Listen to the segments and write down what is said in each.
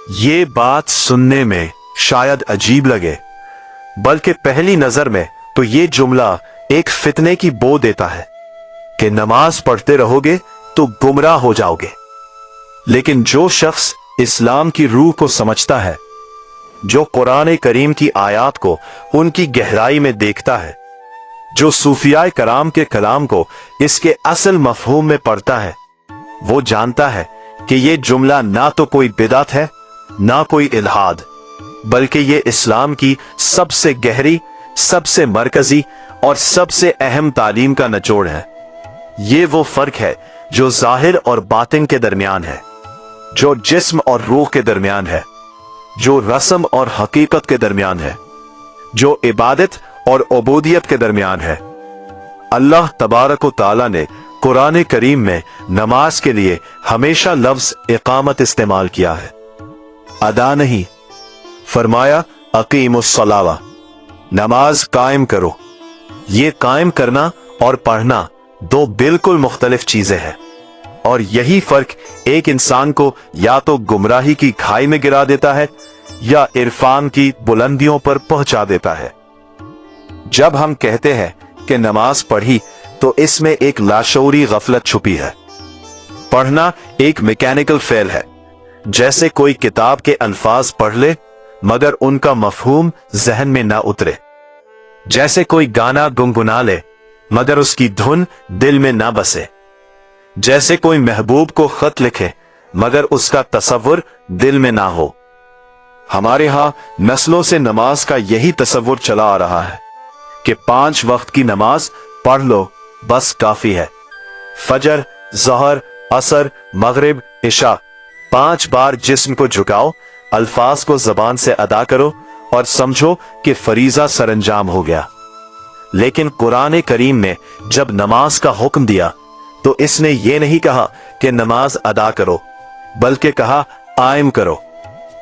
ये बात सुनने में शायद अजीब लगे, बल्कि पहली नजर में तो ये जुमला एक फितने की बो देता है कि नमाज पढ़ते रहोगे तो गुमराह हो जाओगे। लेकिन जो शख्स इस्लाम की रूह को समझता है, जो कुरान करीम की आयत को उनकी गहराई में देखता है, जो सूफियाए कराम के कलाम को इसके असल मफहूम में पढ़ता है, वो जानता है कि ये जुमला ना तो कोई बिदअत है, ना कोई इल्हाद, बल्कि ये इस्लाम की सबसे गहरी, सबसे मरकजी और सबसे अहम तालीम का निचोड़ है। ये वो फर्क है जो जाहिर और बातिन के दरमियान है, जो जिस्म और रूह के दरमियान है, जो रस्म और हकीकत के दरमियान है, जो इबादत और उबूदियत के दरमियान है। अल्लाह तबारक व तआला ने कुरान करीम में नमाज के लिए हमेशा लफ्ज इकामत इस्तेमाल किया है, अदा नहीं। फरमाया अकीमुस्सलावा, नमाज कायम करो। ये कायम करना और पढ़ना दो बिल्कुल मुख्तलिफ चीजें हैं, और यही फर्क एक इंसान को या तो गुमराही की खाई में गिरा देता है या इरफान की बुलंदियों पर पहुंचा देता है। जब हम कहते हैं कि नमाज पढ़ी, तो इसमें एक लाशऊरी गफलत छुपी है। पढ़ना एक मैकेनिकल फेल है, जैसे कोई किताब के अल्फाज पढ़ ले मगर उनका मफहूम जहन में ना उतरे, जैसे कोई गाना गुनगुना ले मगर उसकी धुन दिल में ना बसे, जैसे कोई महबूब को खत लिखे मगर उसका तसव्वुर दिल में ना हो। हमारे यहां नस्लों से नमाज का यही तसव्वुर चला आ रहा है कि 5 वक्त की नमाज पढ़ लो, बस काफी है। फजर, ज़हर, असर, मगरिब, इशा 5 बार जिस्म को झुकाओ, अल्फाज को जबान से अदा करो और समझो कि फरीजा सरंजाम हो गया। लेकिन कुरान करीम ने जब नमाज का हुक्म दिया तो इसने ये नहीं कहा कि नमाज अदा करो, बल्कि कहा कायम करो।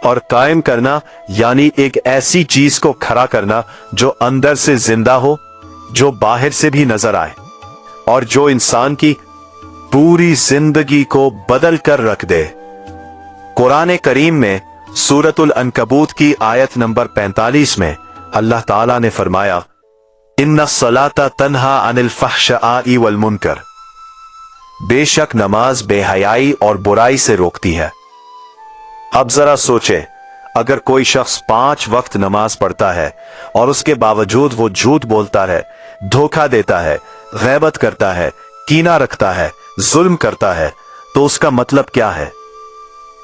और कायम करना यानी एक ऐसी चीज को खड़ा करना जो अंदर से जिंदा हो, जो बाहर से भी नजर आए और जो इंसान की पूरी जिंदगी को बदल कर रख दे। कुरान करीम में सूरतुल अनकबूत की आयत नंबर 45 में अल्लाह ताला ने फरमाया, इन्ना सलाता तन्हा अनिल फहशाई वल मुनकर, बेशक नमाज बेहयाई और बुराई से रोकती है। अब जरा सोचे, अगर कोई शख्स 5 वक्त नमाज पढ़ता है और उसके बावजूद वो झूठ बोलता है, धोखा देता है, गैबत करता है, कीना रखता है, जुल्म करता है, तो उसका मतलब क्या है?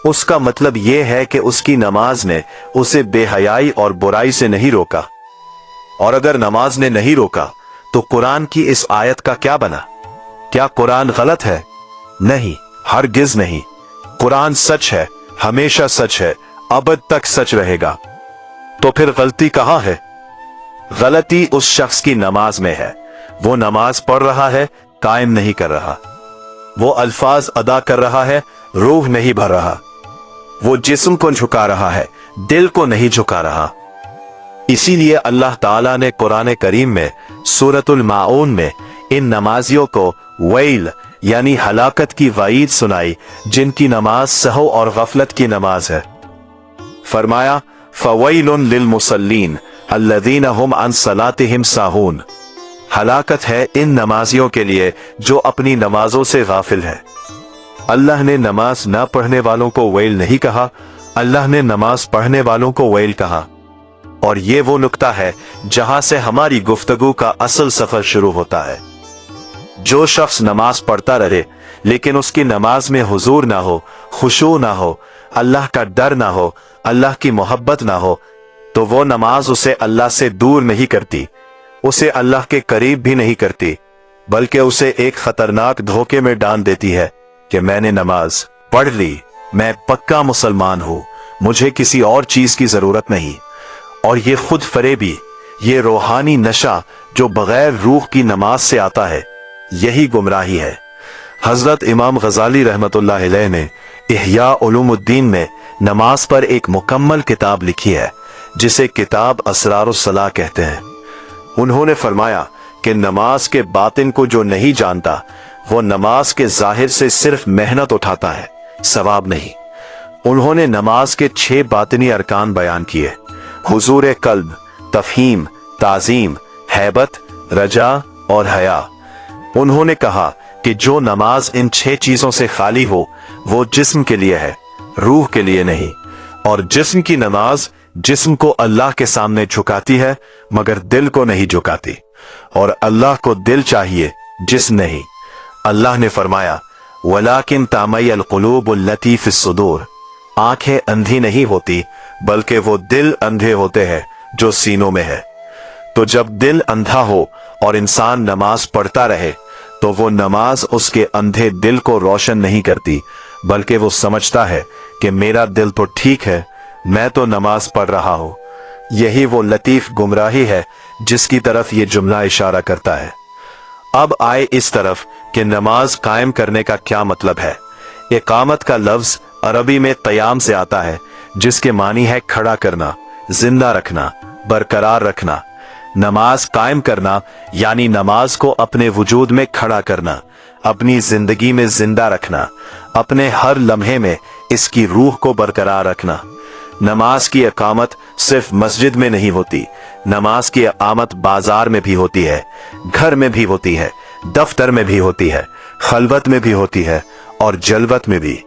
उसका मतलब यह है कि उसकी नमाज ने उसे बेहयाई और बुराई से नहीं रोका। और अगर नमाज ने नहीं रोका तो कुरान की इस आयत का क्या बना? क्या कुरान गलत है? नहीं, हरगिज नहीं। कुरान सच है, हमेशा सच है, अबद तक सच रहेगा। तो फिर गलती कहां है? गलती उस शख्स की नमाज में है। वो नमाज पढ़ रहा है, कायम नहीं कर रहा। वो अल्फाज अदा कर रहा है, रूह नहीं भर रहा। वो जिस्म को झुका रहा है, दिल को नहीं झुका रहा। इसीलिए अल्लाह ताला ने कुरान करीम में सूरतुल माऊन में इन नमाजियों को वैल यानी हलाकत की वईद सुनाई, जिनकी नमाज सहव और गफलत की नमाज है। फरमाया, फवैलुन लिल मुसल्लीन अल्लज़ीना हुम अन सलातिहिम साहून, हलाकत है इन नमाजियों के लिए जो अपनी नमाजों से गाफिल है। अल्लाह ने नमाज ना पढ़ने वालों को वैल नहीं कहा, अल्लाह ने नमाज पढ़ने वालों को वैल कहा। और ये वो नुक्ता है जहां से हमारी गुफ्तगू का असल सफर शुरू होता है। जो शख्स नमाज पढ़ता रहे लेकिन उसकी नमाज में हुजूर ना हो, खुशू ना हो, अल्लाह का डर ना हो, अल्लाह की मोहब्बत ना हो, तो वो नमाज उसे अल्लाह से दूर नहीं करती, उसे अल्लाह के करीब भी नहीं करती, बल्कि उसे एक खतरनाक धोखे में डाल देती है कि मैंने नमाज पढ़ ली, मैं पक्का मुसलमान हूं, मुझे किसी और चीज की जरूरत नहीं। और ये खुद फरेबी, ये रूहानी नशा जो बगैर रूह की नमाज से आता है, यही गुमराही है। हजरत इमाम गजाली रहमतुल्लाह अलैह ने इह्या उलूमुद्दीन में नमाज पर एक मुकम्मल किताब लिखी है, जिसे किताब असरारुस सलाह कहते हैं। उन्होंने फरमाया कि नमाज के बातिन को जो नहीं जानता, वो नमाज के जाहिर से सिर्फ मेहनत उठाता है, सवाब नहीं। उन्होंने नमाज के 6 बातिनी अरकान बयान किए, हुजूर कल्ब, तफहीम, ताजीम, हैबत, रजा और हया। उन्होंने कहा कि जो नमाज इन 6 चीजों से खाली हो वो जिस्म के लिए है, रूह के लिए नहीं। और जिस्म की नमाज जिस्म को अल्लाह के सामने झुकाती है मगर दिल को नहीं झुकाती, और अल्लाह को दिल चाहिए, जिस्म नहीं। अल्लाह ने फरमाया, वलाकिन तामय्यल कुलूबुल लती फिस सुदूर, आंखें अंधी नहीं होती बल्कि वो दिल अंधे होते हैं जो सीनों में है। तो जब दिल अंधा हो और इंसान नमाज पढ़ता रहे तो वो नमाज उसके अंधे दिल को रोशन नहीं करती, बल्कि वो समझता है कि मेरा दिल तो ठीक है, मैं तो नमाज पढ़ रहा हूं। यही वो लतीफ गुमराही है जिसकी तरफ ये जुमला इशारा करता है। अब आए इस तरफ कि नमाज कायम करने का क्या मतलब है। इकामत का लफ्ज अरबी में कयाम से आता है, जिसके मानी है खड़ा करना, जिंदा रखना, बरकरार रखना। नमाज कायम करना यानी नमाज को अपने वजूद में खड़ा करना, अपनी जिंदगी में जिंदा रखना, अपने हर लम्हे में इसकी रूह को बरकरार रखना। नमाज की इकामत सिर्फ मस्जिद में नहीं होती, नमाज की इकामत बाजार में भी होती है, घर में भी होती है, दफ्तर में भी होती है, खलवत में भी होती है और जलवत में भी।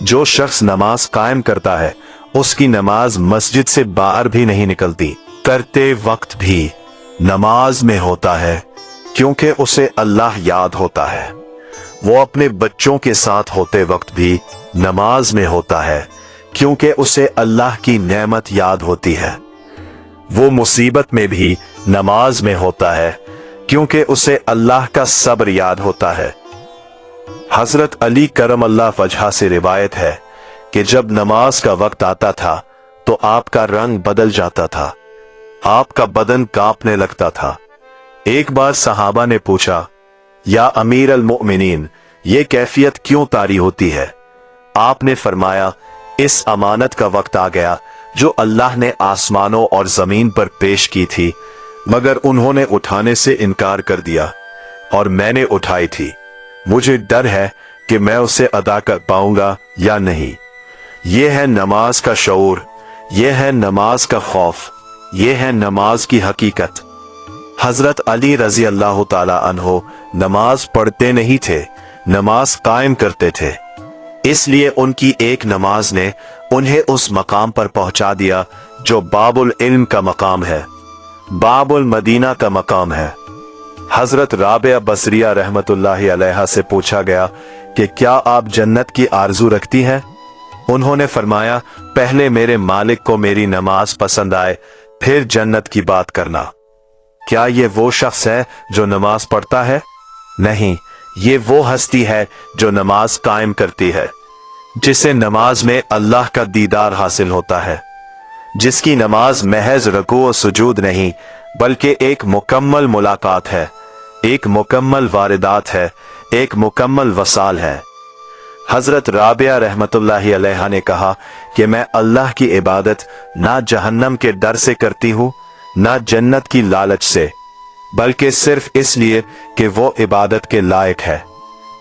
जो शख्स नमाज कायम करता है उसकी नमाज मस्जिद से बाहर भी नहीं निकलती, करते वक्त भी नमाज में होता है, क्योंकि उसे अल्लाह याद होता है। वो अपने बच्चों के साथ होते वक्त भी नमाज में होता है, क्योंकि उसे अल्लाह की नेमत याद होती है। वो मुसीबत में भी नमाज में होता है, क्योंकि उसे अल्लाह का सब्र याद होता है। हजरत अली करम अल्लाह वजह से रिवायत है कि जब नमाज का वक्त आता था तो आपका रंग बदल जाता था, आपका बदन कांपने लगता था। एक बार सहाबा ने पूछा, या अमीर अल मोमिनीन, ये कैफियत क्यों तारी होती है? आपने फरमाया, इस अमानत का वक्त आ गया जो अल्लाह ने आसमानों और जमीन पर पेश की थी, मगर उन्होंने उठाने से इनकार कर दिया और मैंने उठाई थी। मुझे डर है कि मैं उसे अदा कर पाऊंगा या नहीं। यह है नमाज का शऊर, यह है नमाज का खौफ, यह है नमाज की हकीकत। हजरत अली रजी अल्लाह ताला अन्हो नमाज पढ़ते नहीं थे, नमाज कायम करते थे। इसलिए उनकी एक नमाज ने उन्हें उस मकाम पर पहुंचा दिया जो बाबुल इल्म का मकाम है, बाबुल मदीना का मकाम है। हजरत राबिया बसरिया रहमतुल्लाहि अलैहा से पूछा गया कि क्या आप जन्नत की आरजू रखती हैं? उन्होंने फरमाया, पहले मेरे मालिक को मेरी नमाज पसंद आए, फिर जन्नत की बात करना। क्या ये वो शख्स है जो नमाज पढ़ता है? नहीं, ये वो हस्ती है जो नमाज कायम करती है, जिसे नमाज में अल्लाह का दीदार हासिल होता है, जिसकी नमाज महज रुकू और सुजूद नहीं बल्कि एक मुकम्मल मुलाकात है, एक मुकम्मल वारिदात है, एक मुकम्मल वसाल है। हजरत राबिया रहमतुल्लाहि अलैहा ने कहा कि मैं अल्लाह की इबादत ना जहन्नम के डर से करती हूँ, ना जन्नत की लालच से, बल्कि सिर्फ इसलिए कि वो इबादत के लायक है।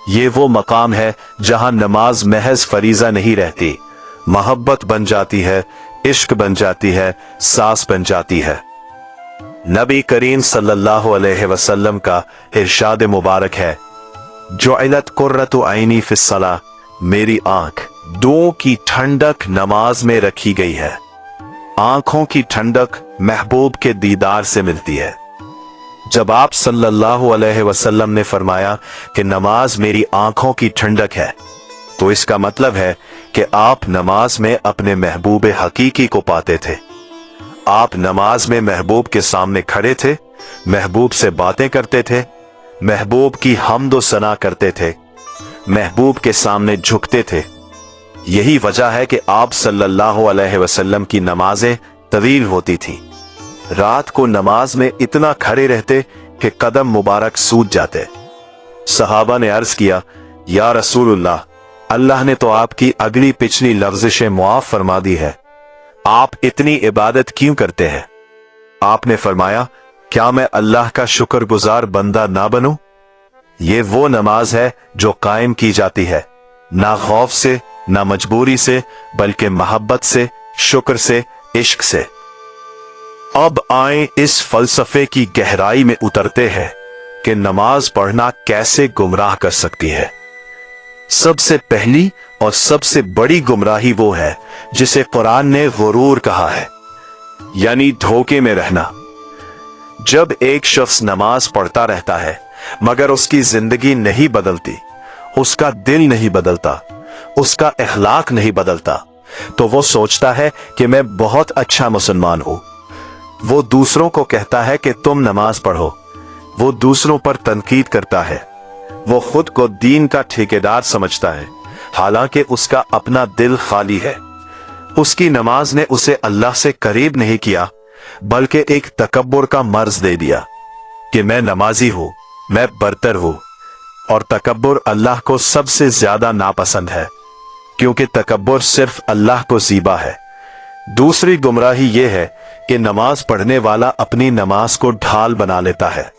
ये वो मकाम है जहां नमाज महज फरीजा नहीं रहती, मोहब्बत बन जाती है, इश्क बन जाती है, सास बन जाती है। नबी करीम सल्लल्लाहु अलैहि वसल्लम का इरशाद मुबारक है, जुइलत कुर्रतु ऐनी फिस्सला, मेरी आंख दुओं की ठंडक नमाज में रखी गई है। आंखों की ठंडक महबूब के दीदार से मिलती है। जब आप सल्लल्लाहु अलैहि वसल्लम ने फरमाया कि नमाज मेरी आंखों की ठंडक है, तो इसका मतलब है कि आप नमाज में अपने महबूब हकीकी को पाते थे। आप नमाज में महबूब के सामने खड़े थे, महबूब से बातें करते थे, महबूब की हम्द व सना करते थे, महबूब के सामने झुकते थे। यही वजह है कि आप सल्लल्लाहु अलैहि वसल्लम की नमाजें तवील होती थीं। रात को नमाज में इतना खड़े रहते कि कदम मुबारक सूज जाते। सहाबा ने अर्ज किया, या रसूलुल्लाह, अल्लाह ने तो आपकी अगली पिछली लफ्ज़िशें मुआफ फरमा दी है, आप इतनी इबादत क्यों करते हैं? आपने फरमाया, क्या मैं अल्लाह का शुक्रगुजार बंदा ना बनूं? ये वो नमाज है जो कायम की जाती है, ना खौफ से, ना मजबूरी से, बल्कि मोहब्बत से, शुक्र से, इश्क से। अब आए इस फलसफे की गहराई में उतरते हैं कि नमाज पढ़ना कैसे गुमराह कर सकती है। सबसे पहली और सबसे बड़ी गुमराही वो है जिसे कुरान ने गुरूर कहा है, यानी धोखे में रहना। जब एक शख्स नमाज पढ़ता रहता है मगर उसकी जिंदगी नहीं बदलती, उसका दिल नहीं बदलता, उसका अखलाक नहीं बदलता, तो वो सोचता है कि मैं बहुत अच्छा मुसलमान हूं। वो दूसरों को कहता है कि तुम नमाज पढ़ो। वो दूसरों पर तनकीद करता है। वो खुद को दीन का ठेकेदार समझता है, हालांकि उसका अपना दिल खाली है। उसकी नमाज ने उसे अल्लाह से करीब नहीं किया, बल्कि एक तकब्बुर का मर्ज दे दिया कि मैं नमाजी हूं, मैं बरतर हूं। और तकब्बुर अल्लाह को सबसे ज्यादा नापसंद है, क्योंकि तकब्बुर सिर्फ अल्लाह को ज़ीबा है। दूसरी गुमराही यह है कि नमाज पढ़ने वाला अपनी नमाज को ढाल बना लेता है।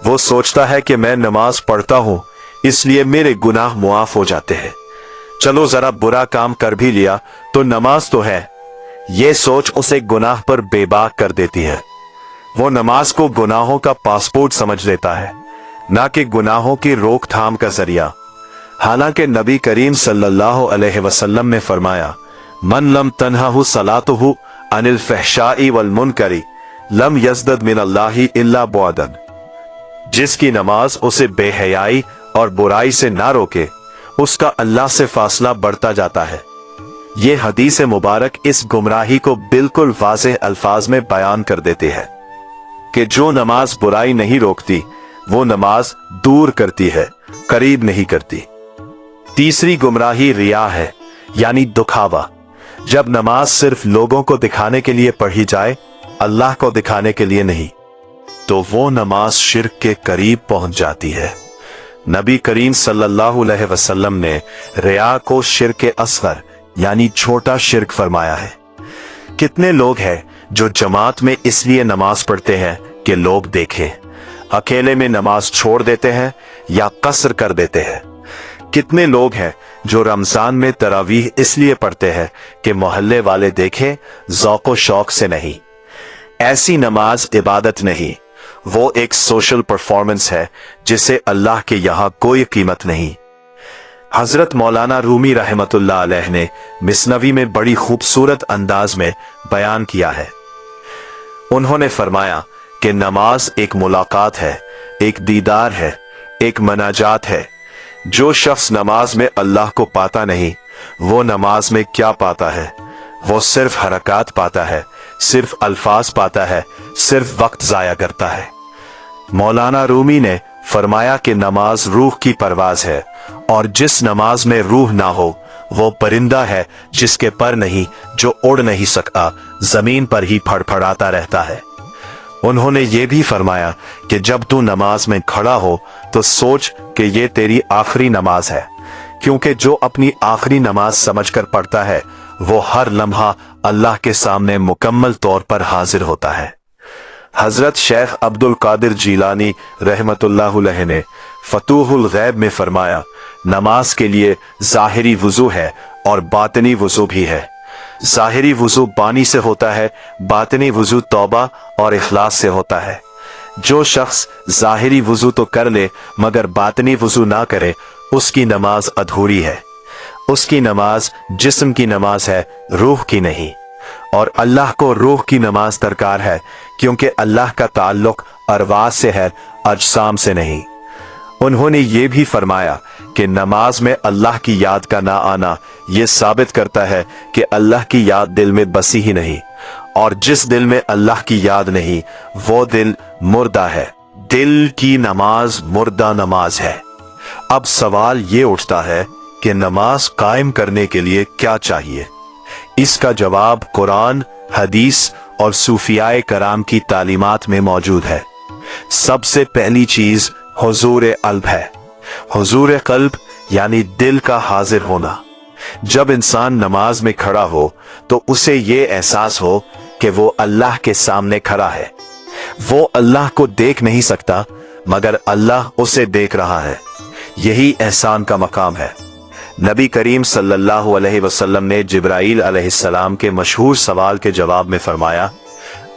वो सोचता है कि मैं नमाज पढ़ता हूं, इसलिए मेरे गुनाह मुआफ हो जाते हैं। चलो जरा बुरा काम कर भी लिया तो नमाज तो है। ये सोच उसे गुनाह पर बेबाक कर देती है। वो नमाज को गुनाहों का पासपोर्ट समझ लेता है, ना कि गुनाहों की रोकथाम का जरिया। हालांकि नबी करीम सल्लल्लाहु अलैहि वसल्लम ने फरमाया, मन लम तन्हहु सलातुहु अनिल फहशाई वल मुनकरी लम यज़दद मिनल्लाहि इल्ला बुअदन। जिसकी नमाज उसे बेहयाई और बुराई से ना रोके, उसका अल्लाह से फासला बढ़ता जाता है। ये हदीस मुबारक इस गुमराही को बिल्कुल वाज़ेह अल्फाज में बयान कर देते हैं कि जो नमाज बुराई नहीं रोकती, वो नमाज दूर करती है, करीब नहीं करती। तीसरी गुमराही रिया है, यानी दुखावा। जब नमाज सिर्फ लोगों को दिखाने के लिए पढ़ी जाए, अल्लाह को दिखाने के लिए नहीं, तो वो नमाज शिर्क के करीब पहुंच जाती है। नबी करीम सल्लल्लाहु अलैहि वसल्लम ने रिया को शिर्क असगर यानी छोटा शिर्क फरमाया है। कितने लोग हैं जो जमात में इसलिए नमाज पढ़ते हैं कि लोग देखें, अकेले में नमाज छोड़ देते हैं या कसर कर देते हैं। कितने लोग हैं जो रमजान में तरावीह इसलिए पढ़ते हैं कि मोहल्ले वाले देखें, ज़ौक़ शौक से नहीं। ऐसी नमाज इबादत नहीं, वो एक सोशल परफॉर्मेंस है जिसे अल्लाह के यहां कोई कीमत नहीं। हजरत मौलाना रूमी रहमतुल्लाह अलैह ने मिसनवी में बड़ी खूबसूरत अंदाज में बयान किया है। उन्होंने फरमाया कि नमाज एक मुलाकात है, एक दीदार है, एक मनाजात है। जो शख्स नमाज में अल्लाह को पाता नहीं, वो नमाज में क्या पाता है? वो सिर्फ हरकत पाता है, सिर्फ अल्फाज पाता है, सिर्फ वक्त जाया करता है। मौलाना रूमी ने फरमाया कि नमाज रूह की परवाज है, और जिस नमाज में रूह ना हो वो परिंदा है जिसके पर नहीं, जो उड़ नहीं सकता, जमीन पर ही फड़फड़ाता रहता है। उन्होंने ये भी फरमाया कि जब तू नमाज में खड़ा हो तो सोच कि ये तेरी आखिरी नमाज है, क्योंकि जो अपनी आखिरी नमाज समझकर पढ़ता है वो हर लम्हा अल्लाह के सामने मुकम्मल तौर पर हाजिर होता है। हजरत शेख अब्दुल कादिर जीलानी रहमतुल्लाह अलैह ने फतूहुल गैब में फरमाया, नमाज के लिए जाहिरी वुजू है और बातनी वुजू भी है। जाहिरी वुजू पानी से होता है, बातनी वुजू तौबा और इखलास से होता है। जो शख्स जाहिरी वुजू तो कर ले मगर बातनी वुजू ना करे, उसकी नमाज अधूरी है। उसकी नमाज जिस्म की नमाज है, रूह की नहीं। और अल्लाह को रूह की नमाज दरकार है, क्योंकि अल्लाह का ताल्लुक अरवाह से है, अजसाम से नहीं। उन्होंने ये भी फरमाया कि नमाज में अल्लाह की याद का ना आना ये साबित करता है कि अल्लाह की याद दिल में बसी ही नहीं, और जिस दिल में अल्लाह की याद नहीं वो दिल मुर्दा है। दिल की नमाज मुर्दा नमाज है। अब सवाल ये उठता है कि नमाज कायम करने के लिए क्या चाहिए? इसका जवाब कुरान, हदीस और सूफियाए कराम की तालीमात में मौजूद है। सबसे पहली चीज हुजूर क़ल्ब है। हुजूर क़ल्ब यानी दिल का हाजिर होना। जब इंसान नमाज में खड़ा हो तो उसे ये एहसास हो कि वो अल्लाह के सामने खड़ा है। वो अल्लाह को देख नहीं सकता, मगर अल्लाह उसे देख रहा है। यही एहसान का मकाम है। नबी करीम सल्लल्लाहु अलैहि वसल्लम ने जिब्राइल अलैहिस्सलाम के मशहूर सवाल के जवाब में फरमाया,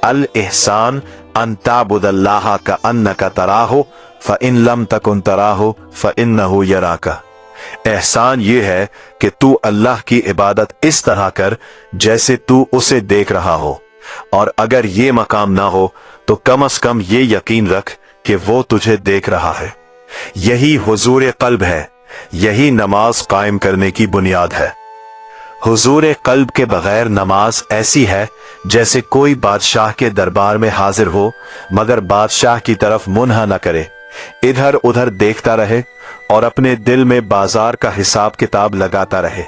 अल इहसान अन ताबुदल्लाह का अन्नका तराहो फ इन लम तकुन तराहो फ इन्नहु यराका। एहसान ये है कि तू अल्लाह की इबादत इस तरह कर जैसे तू उसे देख रहा हो, और अगर ये मकाम ना हो तो कम से कम ये यकीन रख कि वो तुझे देख रहा है। यही हुजूर कल्ब है, यही नमाज कायम करने की बुनियाद है। हुजूर कल्ब के बगैर नमाज ऐसी है जैसे कोई बादशाह के दरबार में हाजिर हो मगर बादशाह की तरफ मुंह न करे, इधर उधर देखता रहे और अपने दिल में बाजार का हिसाब किताब लगाता रहे।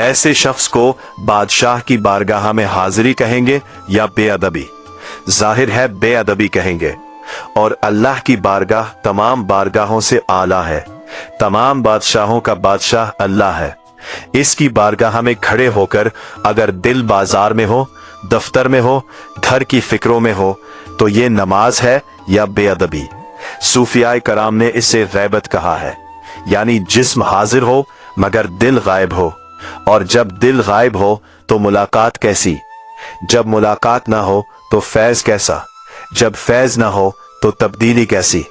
ऐसे शख्स को बादशाह की बारगाह में हाजिरी कहेंगे या बेअदबी? जाहिर है बेअदबी कहेंगे। और अल्लाह की बारगाह तमाम बारगाहों से आला है। तमाम बादशाहों का बादशाह अल्लाह है। इसकी बारगाह में खड़े होकर अगर दिल बाजार में हो, दफ्तर में हो, घर की फिक्रों में हो, तो ये नमाज है या बेअदबी? सूफियाए कराम ने इसे गैबत कहा है, यानी जिस्म हाजिर हो मगर दिल गायब हो। और जब दिल गायब हो तो मुलाकात कैसी? जब मुलाकात ना हो तो फैज कैसा? जब फैज ना हो तो तब्दीली कैसी?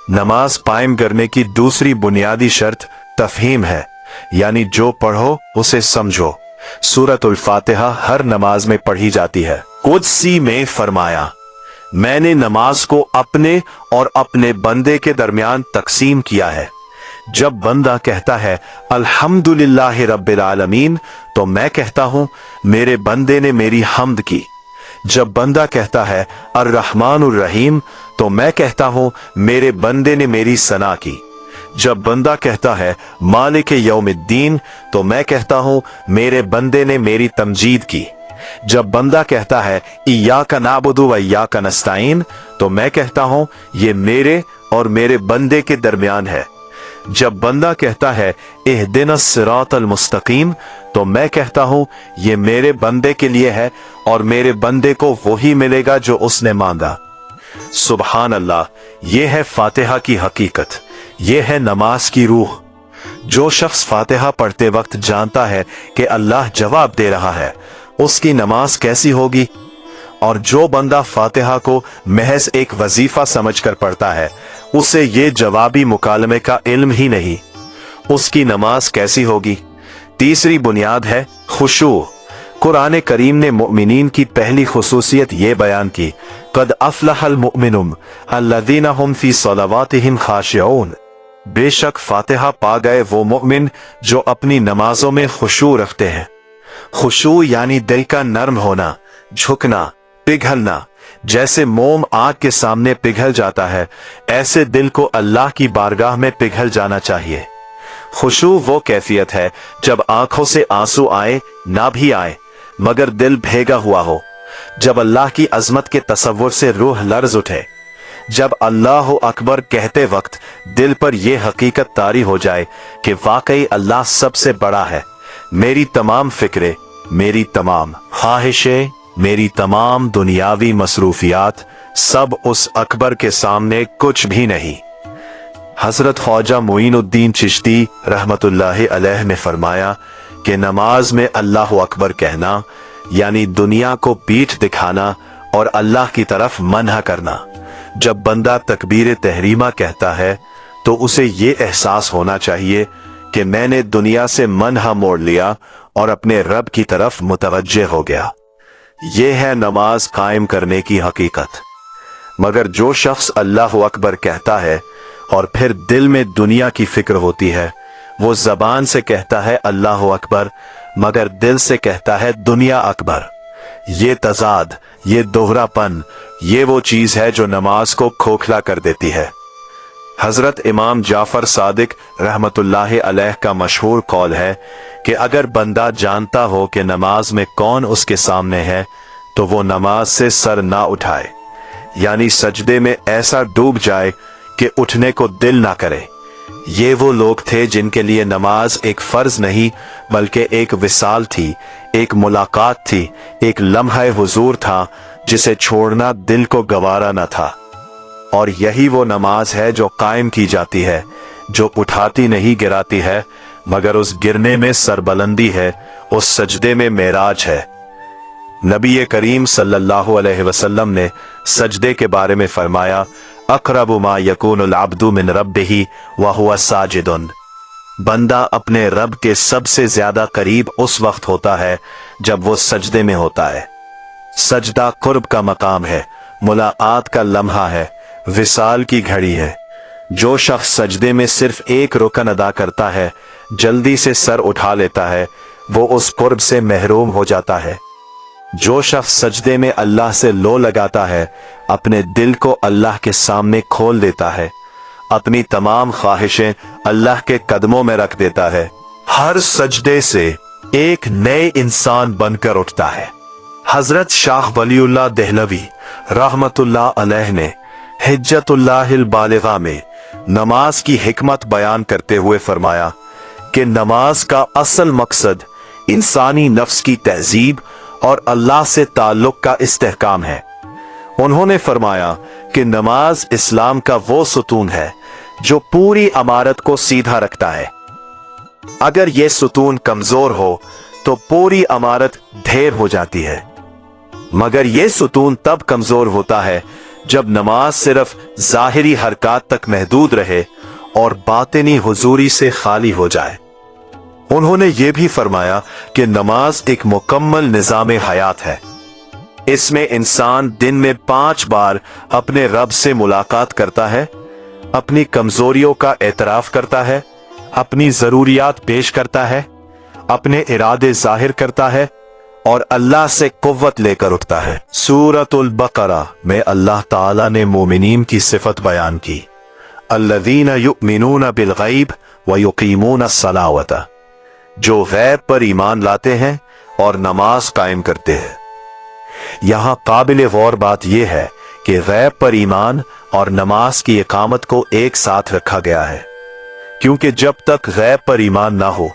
नमाज कायम करने की दूसरी बुनियादी शर्त तफहीम है, यानी जो पढ़ो उसे समझो। सूरतुल फातिहा हर नमाज में पढ़ी जाती है। कुदसी में फरमाया, मैंने नमाज को अपने और अपने बंदे के दरमियान तकसीम किया है। जब बंदा कहता है अल्हम्दुलिल्लाह रब्बिल आलमीन, तो मैं कहता हूं मेरे बंदे ने मेरी हम्द की। जब बंदा कहता है अर्रहमानुर रहीम, तो मैं कहता हूं मेरे बंदे ने मेरी सना की। जब बंदा कहता है मालिक यौमिद्दीन, तो मैं कहता हूं मेरे बंदे ने मेरी तमजीद की। जब बंदा कहता है इय्याका नाबुदु व इय्याका नस्ताईन, तो मैं कहता हूं ये मेरे और मेरे बंदे के दरमियान है। जब बंदा कहता है इहदिनस सिरातल मुस्तकीम, तो मैं कहता हूं ये मेरे बंदे के लिए है और मेरे बंदे को वही मिलेगा जो उसने मांगा। सुभान अल्लाह, ये है फातिहा की हकीकत, ये है नमाज की रूह। जो शख्स फातिहा पढ़ते वक्त जानता है कि अल्लाह जवाब दे रहा है, उसकी नमाज कैसी होगी? और जो बंदा फातिहा को महज एक वजीफा समझकर पढ़ता है, उसे ये जवाबी मुकालमे का इल्म ही नहीं, उसकी नमाज कैसी होगी? तीसरी बुनियाद है खुशू। कुरान करीम ने मुमिनीन की पहली खुसूसियत ये बयान की, कद अफलहल मुमिनुन अल्लज़ीना हुम फी सलावातिहिम खाशिऊन। बेशक फातिहा पा गए वो मुमिन जो अपनी नमाजों में खुशू रखते हैं। खुशू यानी दिल का नर्म होना, झुकना, पिघलना। जैसे मोम आग के सामने पिघल जाता है, ऐसे दिल को अल्लाह की बारगाह में पिघल जाना चाहिए। खुशू वो कैफियत है जब आंखों से आंसू आए ना भी आए मगर दिल भेगा हुआ हो, जब अल्लाह की अजमत के तसव्वुर से रूह लर्ज उठे, जब अल्लाह अकबर कहते वक्त दिल पर यह हकीकत तारी हो जाए कि वाकई अल्लाह सबसे बड़ा है। मेरी तमाम फिक्रें, मेरी तमाम ख्वाहिशें, मेरी तमाम दुनियावी मसरूफियात सब उस अकबर के सामने कुछ भी नहीं। हजरत ख्वाजा मोइनुद्दीन चिश्ती रहमतुल्लाह अलैह ने फरमाया कि नमाज में अल्लाह अकबर कहना यानी दुनिया को पीठ दिखाना और अल्लाह की तरफ मन्हा करना। जब बंदा तकबीर तहरीमा कहता है तो उसे ये एहसास होना चाहिए कि मैंने दुनिया से मन्हा मोड़ लिया और अपने रब की तरफ मुतवज्जे हो गया। ये है नमाज कायम करने की हकीकत। मगर जो शख्स अल्लाह अकबर कहता है और फिर दिल में दुनिया की फिक्र होती है, वो जबान से कहता है अल्लाह अकबर मगर दिल से कहता है दुनिया अकबर। ये तजाद, ये दोहरापन, ये वो चीज है जो नमाज को खोखला कर देती है। हजरत इमाम जाफर सादिक रहमतुल्लाह अलैह का मशहूर कौल है कि अगर बंदा जानता हो कि नमाज में कौन उसके सामने है तो वो नमाज से सर ना उठाए, यानी सजदे में ऐसा डूब जाए कि उठने को दिल ना करे। ये वो लोग थे जिनके लिए नमाज एक फर्ज नहीं बल्कि एक विसाल थी, एक मुलाकात थी, एक लम्हा हुजूर था जिसे छोड़ना दिल को गवारा न था। और यही वो नमाज है जो कायम की जाती है, जो उठाती नहीं गिराती है मगर उस गिरने में सरबलंदी है, उस सजदे में मेराज है। नबी करीम सल्लल्लाहु अलैहि वसल्लम ने सजदे के बारे में फरमाया, अक़रबु मा यकूनुल अब्दु मिन रब्बिही व हुवा साजिदुन। बंदा अपने रब के सबसे ज्यादा करीब उस वक्त होता है जब वो सजदे में होता है। सजदा कुर्ब का मकाम है, मुलाकात का लम्हा है, विसाल की घड़ी है। जो शख्स सजदे में सिर्फ एक रुकन अदा करता है, जल्दी से सर उठा लेता है, वो उस कुर्ब से महरूम हो जाता है। जो शख्स सजदे में अल्लाह से लो लगाता है, अपने दिल को अल्लाह के सामने खोल देता है, अपनी तमाम ख्वाहिशें अल्लाह के कदमों में रख देता है, हर सजदे से एक नए इंसान बनकर उठता है। हजरत शाह वलीउल्लाह देहलवी रहमतुल्लाह अलैह ने हिज्जतुल्लाहिल बालिगा में नमाज की हिकमत बयान करते हुए फरमाया कि नमाज का असल मकसद इंसानी नफ्स की तहजीब और अल्लाह से ताल्लुक का इस्तेहकाम है। उन्होंने फरमाया कि नमाज इस्लाम का वो सुतून है जो पूरी इमारत को सीधा रखता है। अगर ये सुतून कमजोर हो तो पूरी इमारत ढेर हो जाती है, मगर ये सुतून तब कमजोर होता है जब नमाज सिर्फ जाहिरी हरकत तक महदूद रहे और बातिनी हुजूरी से खाली हो जाए। उन्होंने ये भी फरमाया कि नमाज एक मुकम्मल निज़ाम हयात है। इसमें इंसान दिन में 5 बार अपने रब से मुलाकात करता है, अपनी कमजोरियों का एतराफ करता है, अपनी जरूरियात पेश करता है, अपने इरादे जाहिर करता है और अल्लाह से कुव्वत लेकर उठता है। सूरतुल बकरा में अल्लाह ताला ने मोमिनीन की सिफत बयान की, अल्लज़ीना युमिनूना बिल गैब व युकीमूना सलावता, जो गैब पर ईमान लाते हैं और नमाज कायम करते हैं। यहां काबिल गौर बात यह है कि गैब पर ईमान और नमाज की इकामत को एक साथ रखा गया है, क्योंकि जब तक गैब पर ईमान ना हो,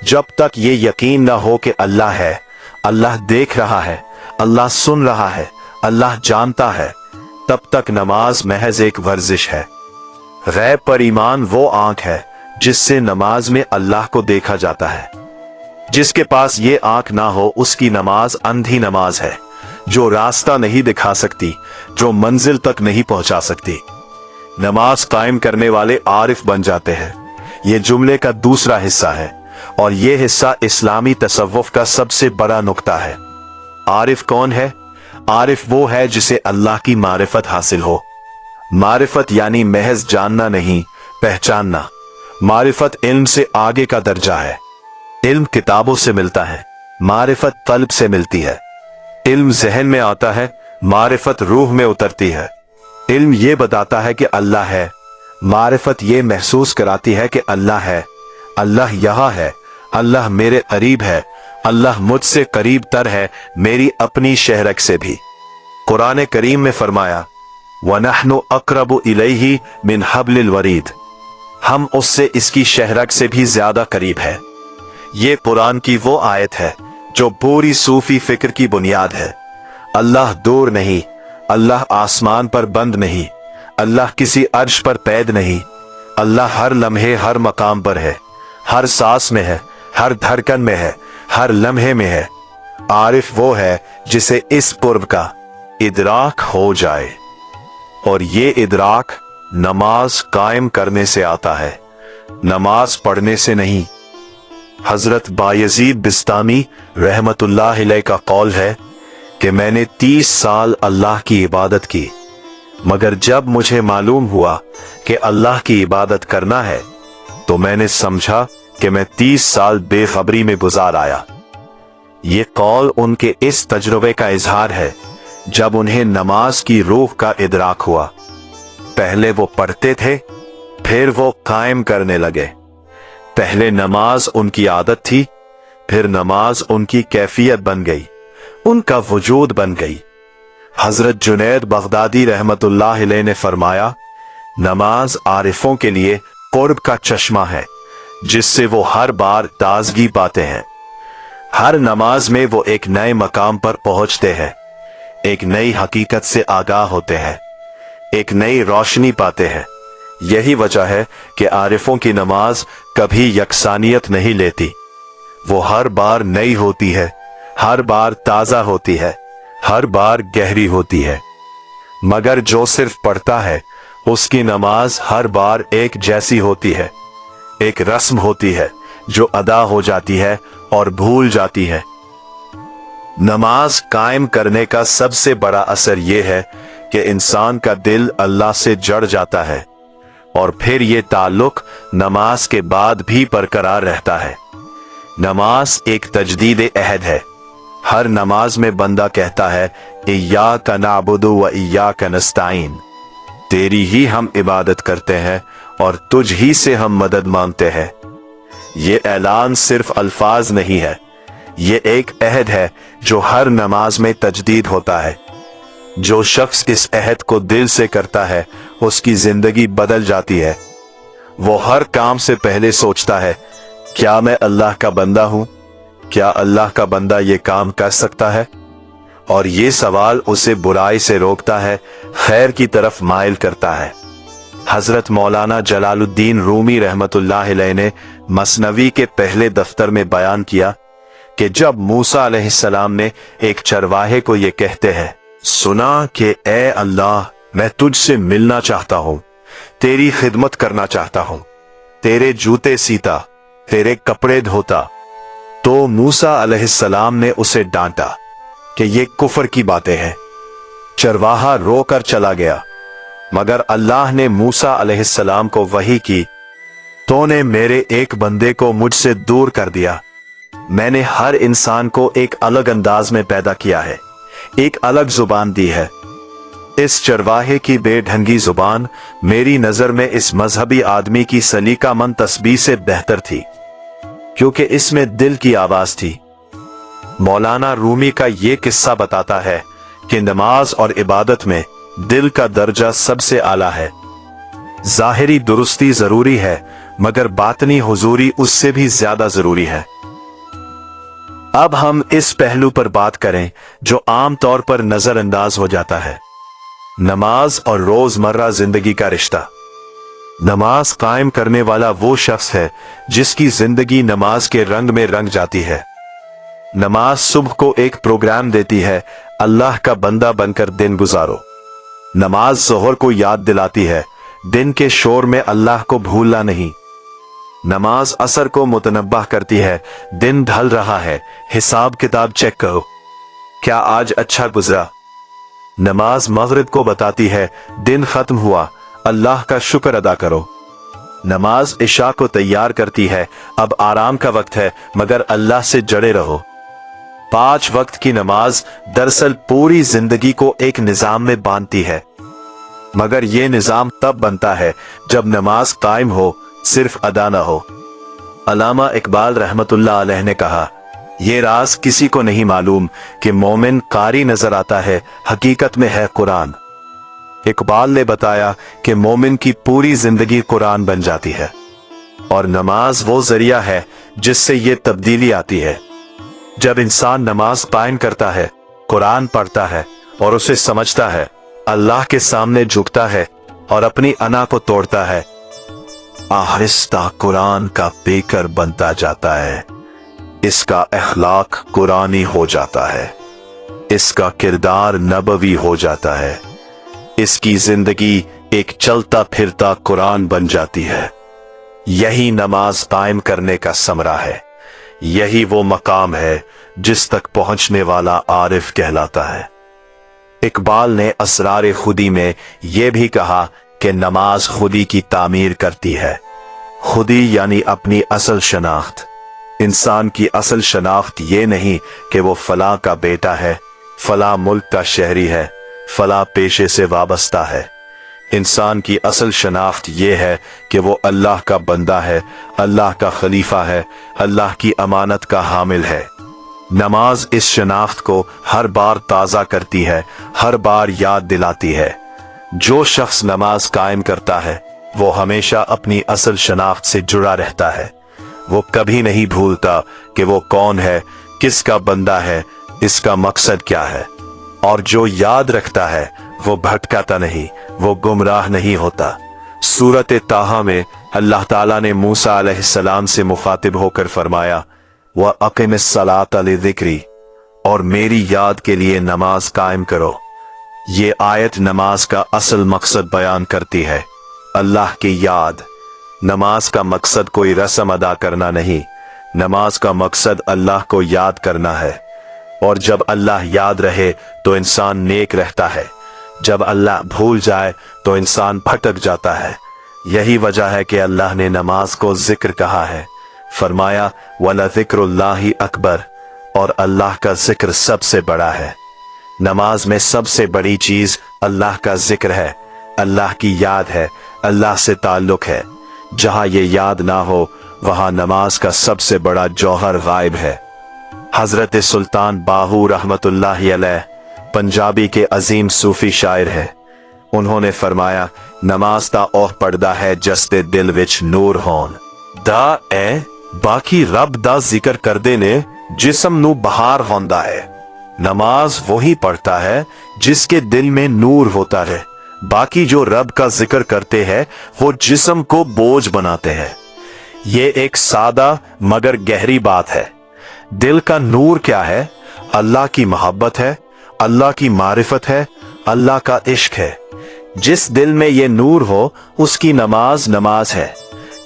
जब तक ये यकीन ना हो कि अल्लाह है, अल्लाह देख रहा है, अल्लाह सुन रहा है, अल्लाह जानता है, तब तक नमाज महज एक वर्जिश है। गैब पर ईमान वो आंख है जिससे नमाज में अल्लाह को देखा जाता है। जिसके पास ये आंख ना हो उसकी नमाज अंधी नमाज है, जो रास्ता नहीं दिखा सकती, जो मंजिल तक नहीं पहुंचा सकती। नमाज कायम करने वाले आरिफ बन जाते हैं। ये जुमले का दूसरा हिस्सा है और ये हिस्सा इस्लामी तसव्वुफ का सबसे बड़ा नुक्ता है। आरिफ कौन है? आरिफ वो है जिसे अल्लाह की मारिफत हासिल हो। मारिफत यानी महज जानना नहीं, पहचानना। मारिफत इल्म से आगे का दर्जा है। इल्म किताबों से मिलता है, मारिफत कल्ब से मिलती है। इल्म जहन में आता है, मारिफत रूह में उतरती है। इल्म ये बताता है कि अल्लाह है, मारिफत ये महसूस कराती है कि अल्लाह है, अल्लाह यहाँ है, अल्लाह मेरे करीब है, अल्लाह मुझसे करीब तर है मेरी अपनी शहरक से भी। कुरान करीम में फरमाया, वनहनु अक़रबु इलैहि मिन हब्लिल वरीद, हम उससे इसकी शहरक से भी ज्यादा करीब है। ये कुरान की वो आयत है जो पूरी सूफी फिक्र की बुनियाद है। अल्लाह दूर नहीं, अल्लाह आसमान पर बंद नहीं, अल्लाह किसी अर्श पर पैद नहीं, अल्लाह हर लम्हे हर मकाम पर है, हर सांस में है, हर धड़कन में है, हर लम्हे में है। आरिफ वो है जिसे इस कुर्ब का इदराक हो जाए, और ये इदराक नमाज कायम करने से आता है, नमाज पढ़ने से नहीं। हजरत बायजीद बिस्तामी रहमतुल्लाह अलैह का कौल है कि मैंने 30 साल अल्लाह की इबादत की, मगर जब मुझे मालूम हुआ कि अल्लाह की इबादत करना है तो मैंने समझा कि मैं 30 साल बेखबरी में गुजार आया। ये कौल उनके इस तजुर्बे का इजहार है जब उन्हें नमाज की रूह का इदराक हुआ। पहले वो पढ़ते थे, फिर वो कायम करने लगे। पहले नमाज उनकी आदत थी, फिर नमाज उनकी कैफियत बन गई, उनका वजूद बन गई। हजरत जुनैद बगदादी रहमतुल्लाह अलैह ने फरमाया, नमाज आरिफों के लिए कुर्ब का चश्मा है जिससे वो हर बार ताजगी पाते हैं। हर नमाज में वो एक नए मकाम पर पहुंचते हैं, एक नई हकीकत से आगाह होते हैं, एक नई रोशनी पाते हैं। यही वजह है कि आरिफों की नमाज कभी यकसानियत नहीं लेती। वो हर बार नई होती है, हर बार ताजा होती है, हर बार गहरी होती है। मगर जो सिर्फ पढ़ता है उसकी नमाज हर बार एक जैसी होती है, एक रस्म होती है जो अदा हो जाती है और भूल जाती है। नमाज कायम करने का सबसे बड़ा असर यह है कि इंसान का दिल अल्लाह से जड़ जाता है और फिर ये ताल्लुक नमाज के बाद भी बरकरार रहता है। नमाज एक तजदीद अहद है। हर नमाज में बंदा कहता है, इय्याका नअबुदु व इय्याका नस्तईन, तेरी ही हम इबादत करते हैं और तुझ ही से हम मदद मांगते हैं। ये ऐलान सिर्फ अल्फाज नहीं है, ये एक अहद है जो हर नमाज में तजदीद होता है। जो शख्स इस अहद को दिल से करता है उसकी जिंदगी बदल जाती है। वो हर काम से पहले सोचता है, क्या मैं अल्लाह का बंदा हूं? क्या अल्लाह का बंदा ये काम कर सकता है? और ये सवाल उसे बुराई से रोकता है, खैर की तरफ माइल करता है। हजरत मौलाना जलालुद्दीन रूमी रहमतुल्लाह अलैह ने मसनवी के पहले दफ्तर में बयान किया कि जब मूसा अलैहिस्सलाम ने एक चरवाहे को ये कहते हैं सुना कि ए अल्लाह, मैं तुझसे मिलना चाहता हूं, तेरी खिदमत करना चाहता हूं, तेरे जूते सीता, तेरे कपड़े धोता, तो मूसा अलैहिस्सलाम ने उसे डांटा कि ये कुफर की बातें हैं। चरवाहा रोकर चला गया, मगर अल्लाह ने मूसा अलैहिस्सलाम को वही की, तूने मेरे एक बंदे को मुझसे दूर कर दिया। मैंने हर इंसान को एक अलग अंदाज में पैदा किया है, एक अलग जुबान दी है। इस चरवाहे की बेढंगी जुबान मेरी नजर में इस मजहबी आदमी की सलीकामंद तस्बीह से बेहतर थी, क्योंकि इसमें दिल की आवाज थी। मौलाना रूमी का ये किस्सा बताता है कि नमाज और इबादत में दिल का दर्जा सबसे आला है। जाहिरी दुरुस्ती जरूरी है, मगर बातनी हुजूरी उससे भी ज्यादा जरूरी है। अब हम इस पहलू पर बात करें जो आम तौर पर नजरअंदाज हो जाता है, नमाज और रोजमर्रा जिंदगी का रिश्ता। नमाज कायम करने वाला वो शख्स है जिसकी जिंदगी नमाज के रंग में रंग जाती है। नमाज सुबह को एक प्रोग्राम देती है, अल्लाह का बंदा बनकर दिन गुजारो। नमाज ज़ोहर को याद दिलाती है, दिन के शोर में अल्लाह को भूलना नहीं। नमाज असर को मुतनब्बह करती है, दिन ढल रहा है, हिसाब किताब चेक करो, क्या आज अच्छा गुजरा। नमाज मगरिब को बताती है, दिन खत्म हुआ, अल्लाह का शुक्र अदा करो। नमाज इशा को तैयार करती है, अब आराम का वक्त है, मगर अल्लाह से जड़े रहो। 5 वक्त की नमाज दरअसल पूरी जिंदगी को एक निजाम में बांधती है, मगर यह निजाम तब बनता है जब नमाज कायम हो, सिर्फ अदा न हो। अल्लामा इकबाल रहमतुल्लाह अलैह ने कहा, यह राज किसी को नहीं मालूम कि मोमिन कारी नजर आता है, हकीकत में है कुरान। इकबाल ने बताया कि मोमिन की पूरी जिंदगी कुरान बन जाती है, और नमाज वो जरिया है जिससे ये तब्दीली आती है। जब इंसान नमाज कायम करता है, कुरान पढ़ता है और उसे समझता है, अल्लाह के सामने झुकता है और अपनी अना को तोड़ता है, आहिस्ता कुरान का पेकर बनता जाता है। इसका अखलाक कुरानी हो जाता है, इसका किरदार नबवी हो जाता है, इसकी जिंदगी एक चलता फिरता कुरान बन जाती है। यही नमाज कायम करने का समरा है, यही वो मकाम है जिस तक पहुंचने वाला आरिफ कहलाता है। इकबाल ने असरार खुदी में यह भी कहा कि नमाज खुदी की तामीर करती है। खुदी यानी अपनी असल शनाख्त। इंसान की असल शनाख्त ये नहीं कि वो फलां का बेटा है, फलां मुल्क का शहरी है, फलां पेशे से वाबस्ता है। इंसान की असल शनाख्त ये है कि वो अल्लाह का बंदा है, अल्लाह का खलीफा है, अल्लाह की अमानत का हामिल है। नमाज इस शनाख्त को हर बार ताज़ा करती है, हर बार याद दिलाती है। जो शख्स नमाज कायम करता है वो हमेशा अपनी असल शनाख्त से जुड़ा रहता है। वो कभी नहीं भूलता कि वो कौन है, किसका बंदा है, इसका मकसद क्या है। और जो याद रखता है वो भटकाता नहीं, वो गुमराह नहीं होता। सूरत ताहा में अल्लाह ताला ने मूसा अलैहिस्सलाम से मुखातिब होकर फरमाया, व अक़िमिस सलात लिज़िक्री, और मेरी याद के लिए नमाज कायम करो। ये आयत नमाज का असल मकसद बयान करती है, अल्लाह की याद। नमाज का मकसद कोई रस्म अदा करना नहीं, नमाज का मकसद अल्लाह को याद करना है। और जब अल्लाह याद रहे तो इंसान नेक रहता है, जब अल्लाह भूल जाए तो इंसान भटक जाता है। यही वजह है कि अल्लाह ने नमाज को जिक्र कहा है। फरमाया, वला ज़िक्रुल्लाहि अकबर, और अल्लाह का जिक्र सबसे बड़ा है। नमाज में सबसे बड़ी चीज अल्लाह का जिक्र है, अल्लाह की याद है, अल्लाह से ताल्लुक है। जहां ये याद ना हो वहां नमाज का सबसे बड़ा जौहर गायब है। हजरत सुल्तान बाहू रहमतुल्लाहि अलैह पंजाबी के अजीम सूफी शायर है। उन्होंने फरमाया, नमाज दा ओह पड़दा है जिसदे दिल विच नूर होन। दा ए बाकी रब दा जिक्र करदे ने जिस्म नू बहार होंदा है। नमाज वही पढ़ता है जिसके दिल में नूर होता है। बाकी जो रब का जिक्र करते हैं वो जिस्म को बोझ बनाते हैं। ये एक सादा मगर गहरी बात है। दिल का नूर क्या है? अल्लाह की मोहब्बत है, अल्लाह की मारिफत है, अल्लाह का इश्क है। जिस दिल में ये नूर हो उसकी नमाज नमाज है।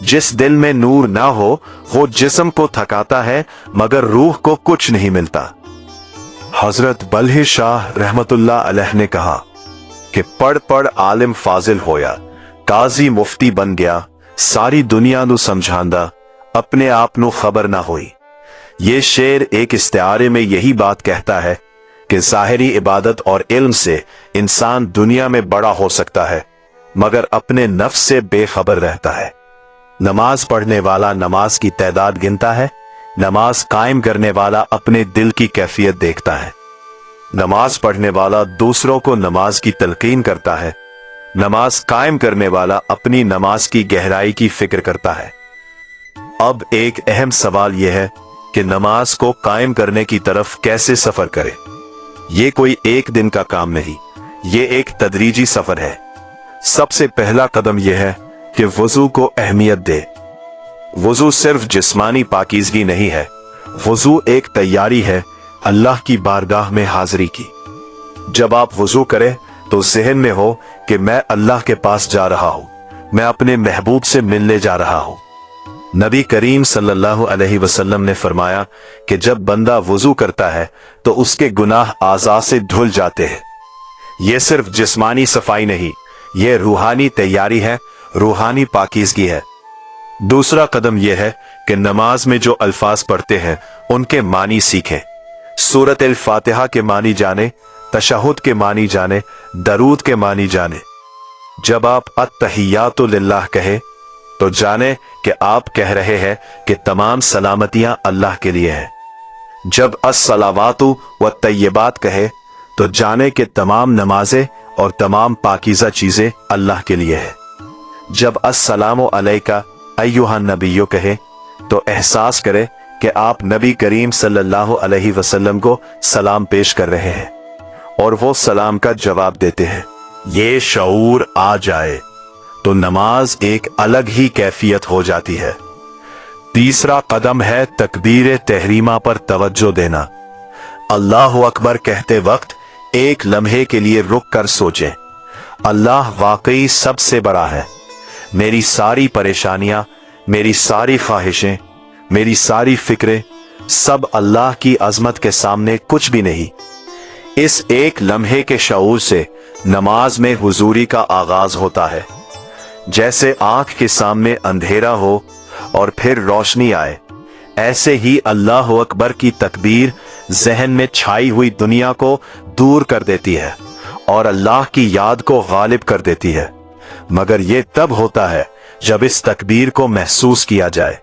जिस दिल में नूर ना हो वो जिस्म को थकाता है मगर रूह को कुछ नहीं मिलता। हजरत बल्ही शाह रहमतुल्लाह अलैह ने कहा कि पढ़ पढ़ आलिम फाजिल होया, काजी मुफ्ती बन गया, सारी दुनिया नू समझांदा, अपने आप नू खबर ना हुई। ये शेर एक इस्तिआरे में यही बात कहता है कि ज़ाहिरी इबादत और इल्म से इंसान दुनिया में बड़ा हो सकता है मगर अपने नफ्स से बेखबर रहता है। नमाज पढ़ने वाला नमाज की तादाद गिनता है, नमाज कायम करने वाला अपने दिल की कैफियत देखता है। नमाज पढ़ने वाला दूसरों को नमाज की तलकीन करता है, नमाज कायम करने वाला अपनी नमाज की गहराई की फिक्र करता है। अब एक अहम सवाल यह है कि नमाज को कायम करने की तरफ कैसे सफर करें। यह कोई एक दिन का काम नहीं, ये एक तदरीजी सफर है। सबसे पहला कदम यह है कि वुजू को अहमियत दे। वुजू सिर्फ जिस्मानी पाकीज़गी नहीं है, वुजू एक तैयारी है अल्लाह की बारगाह में हाजिरी की। जब आप वुजू करें तो ज़हन में हो कि मैं अल्लाह के पास जा रहा हूं, मैं अपने महबूब से मिलने जा रहा हूं। नबी करीम सल्लल्लाहु अलैहि वसल्लम ने फरमाया कि जब बंदा वुजू करता है तो उसके गुनाह आज़ा से धुल जाते हैं। यह सिर्फ जिस्मानी सफाई नहीं, यह रूहानी तैयारी है, रूहानी पाकीज़गी है। दूसरा कदम यह है कि नमाज में जो अल्फाज पढ़ते हैं उनके मानी सीखें। सूरत अल फातिहा के मानी जाने, तशहुद के मानी जाने, दरूद के मानी जाने। जब आप अत्तहियातु लिल्लाह कहे तो जाने कि आप कह रहे हैं कि तमाम सलामतियां अल्लाह के लिए है। जब अस्सलावातु व तय्यबात कहे तो जाने कि तमाम नमाजें और तमाम पाकीज़ा चीजें अल्लाह के लिए है। जब अस्सलामु अलैका अय्युहन नबिय्यु कहे तो एहसास करे कि आप नबी करीम सल्लल्लाहु अलैहि वसल्लम को सलाम पेश कर रहे हैं और वो सलाम का जवाब देते हैं। ये शऊर आ जाए तो नमाज एक अलग ही कैफियत हो जाती है। तीसरा कदम है तकबीर तहरीमा पर तवज्जो देना। अल्लाहु अकबर कहते वक्त एक लम्हे के लिए रुक कर सोचें, अल्लाह वाकई सबसे बड़ा है। मेरी सारी परेशानियां, मेरी सारी ख्वाहिशें, मेरी सारी फिक्रें सब अल्लाह की अजमत के सामने कुछ भी नहीं। इस एक लम्हे के शऊर से नमाज में हुजूरी का आगाज होता है। जैसे आंख के सामने अंधेरा हो और फिर रोशनी आए, ऐसे ही अल्लाह अकबर की तकबीर जहन में छाई हुई दुनिया को दूर कर देती है और अल्लाह की याद को गालिब कर देती है। मगर यह तब होता है जब इस तकबीर को महसूस किया जाए।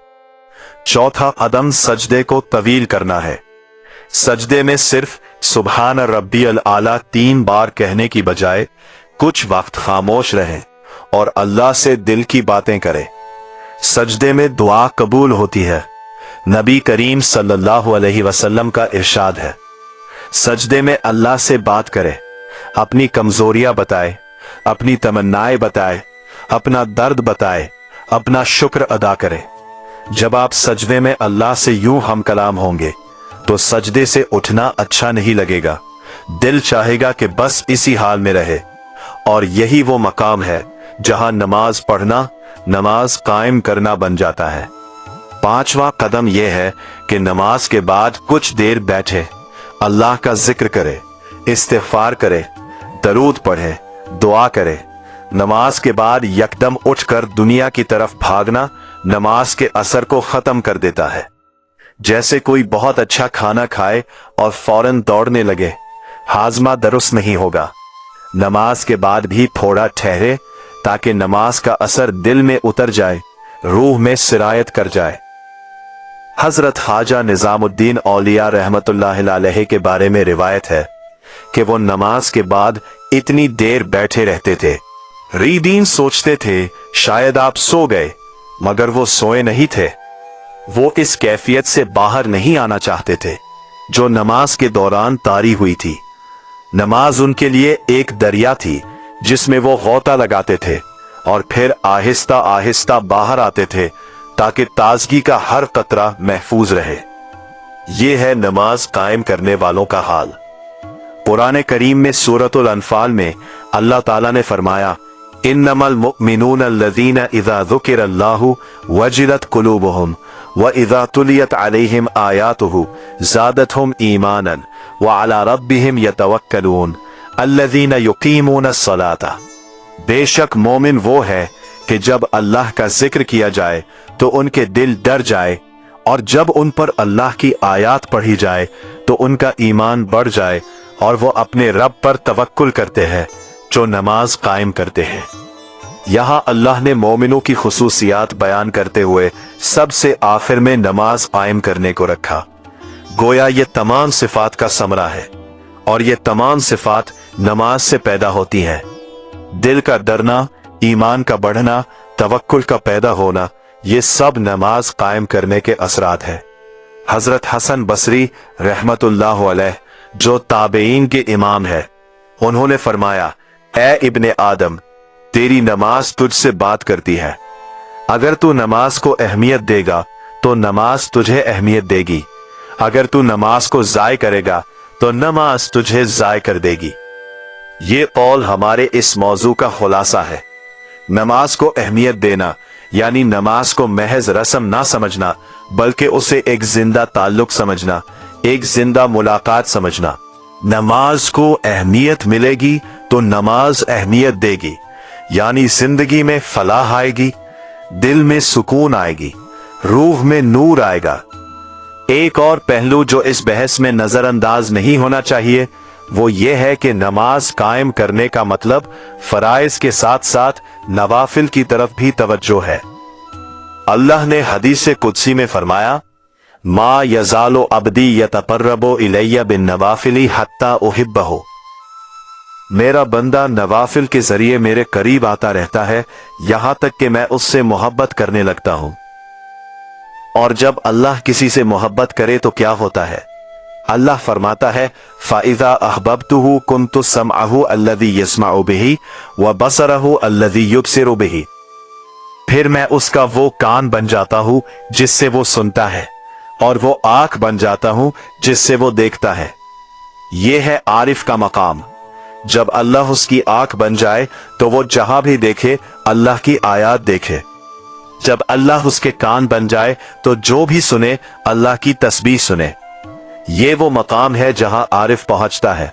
चौथा कदम सजदे को तवील करना है। सजदे में सिर्फ सुबहान रब्बियल आला 3 बार कहने की बजाय कुछ वक्त खामोश रहें और अल्लाह से दिल की बातें करें। सजदे में दुआ कबूल होती है। नबी करीम सल्लल्लाहु अलैहि वसल्लम का इरशाद है, सजदे में अल्लाह से बात करे, अपनी कमजोरियां बताए, अपनी तमन्नाएं बताए, अपना दर्द बताए, अपना शुक्र अदा करें। जब आप सजदे में अल्लाह से यूं हम कलाम होंगे तो सजदे से उठना अच्छा नहीं लगेगा, दिल चाहेगा कि बस इसी हाल में रहे। और यही वो मकाम है जहां नमाज पढ़ना, नमाज कायम करना बन जाता है। पांचवा कदम यह है कि नमाज के बाद कुछ देर बैठे, अल्लाह का जिक्र करे, इस्तिग़फ़ार करे, दरूद पढ़े, दुआ करे। नमाज के बाद यकदम उठकर दुनिया की तरफ भागना नमाज के असर को खत्म कर देता है। जैसे कोई बहुत अच्छा खाना खाए और फौरन दौड़ने लगे, हाजमा दुरुस्त नहीं होगा। नमाज के बाद भी थोड़ा ठहरे ताकि नमाज का असर दिल में उतर जाए, रूह में सिरायत कर जाए। हजरत ख्वाजा निजामुद्दीन औलिया रहमतुल्लाह अलैहि के बारे में रिवायत है कि वो नमाज के बाद इतनी देर बैठे रहते थे। रीदीन सोचते थे शायद आप सो गए, मगर वो सोए नहीं थे। वो इस कैफियत से बाहर नहीं आना चाहते थे जो नमाज के दौरान तारी हुई थी। नमाज उनके लिए एक दरिया थी जिसमें वो गौता लगाते थे और फिर आहिस्ता आहिस्ता बाहर आते थे ताकि ताजगी का हर कतरा महफूज रहे। ये है नमाज कायम करने वालों का हाल। कुरान करीम में सूरतुल अनफाल में अल्लाह ताला ने फरमाया, इन्नमल मुमिनून अल्लज़ीना इज़ा ज़ुकिरल्लाहु वजिलत कुलूबुहुम व इज़ा तुलियत अलैहिम आयातुहु ज़ादतहुम ईमानन व अला रब्बिहिम यतवक्कलून अल्लज़ीना युकीमूनस सलाता। बेशक मोमिन वो है कि जब अल्लाह का जिक्र किया जाए तो उनके दिल डर जाए, और जब उन पर अल्लाह की आयात पढ़ी जाए तो उनका ईमान बढ़ जाए और वो अपने रब पर तवक्कुल करते हैं जो नमाज कायम करते हैं। यहां अल्लाह ने मोमिनों की खुसूसियात बयान करते हुए सबसे आखिर में नमाज कायम करने को रखा। गोया ये तमाम सिफात का समरा है और ये तमाम सिफात नमाज से पैदा होती हैं। दिल का डरना, ईमान का बढ़ना, तवक्कुल का पैदा होना, ये सब नमाज कायम करने के असरात है। हजरत हसन बसरी रहमतुल्लाह अलैह जो ताबेईन के इमाम है, उन्होंने फरमाया, ए इब्ने आदम, तेरी नमाज तुझसे बात करती है। अगर तू नमाज को अहमियत देगा तो नमाज तुझे अहमियत देगी। अगर तू नमाज को जाय करेगा तो नमाज तुझे जाय कर देगी। ये कौल हमारे इस मौजू का खुलासा है। नमाज को अहमियत देना यानी नमाज को महज रस्म ना समझना, बल्कि उसे एक जिंदा ताल्लुक समझना, एक जिंदा मुलाकात समझना। नमाज को अहमियत मिलेगी तो नमाज अहमियत देगी, यानी जिंदगी में फलाह आएगी, दिल में सुकून आएगी, रूह में नूर आएगा। एक और पहलू जो इस बहस में नजरअंदाज नहीं होना चाहिए वो ये है कि नमाज कायम करने का मतलब फराइज के साथ साथ नवाफिल की तरफ भी तवज्जो है। अल्लाह ने हदीस कुदसी में फरमाया, मा यजालो अब्दी यतकर्रबु इलैया बिन नवाफिली हत्ता उहिब्बहु। मेरा बंदा नवाफिल के जरिए मेरे करीब आता रहता है यहां तक कि मैं उससे मोहब्बत करने लगता हूं। और जब अल्लाह किसी से मोहब्बत करे तो क्या होता है? अल्लाह फरमाता है, फ़ाइज़ा अहबब्तुहु कुन्तु समअहु अल्लज़ी यस्मअु बिही व बसरहु अल्लज़ी युबसिरु बिही। फिर मैं उसका वो कान बन जाता हूं जिससे वो सुनता है, और वो आंख बन जाता हूं जिससे वो देखता है। ये है आरिफ का मकाम। जब अल्लाह उसकी आंख बन जाए तो वो जहां भी देखे अल्लाह की आयात देखे। जब अल्लाह उसके कान बन जाए तो जो भी सुने अल्लाह की तस्बीह सुने। ये वो मकाम है जहां आरिफ पहुंचता है,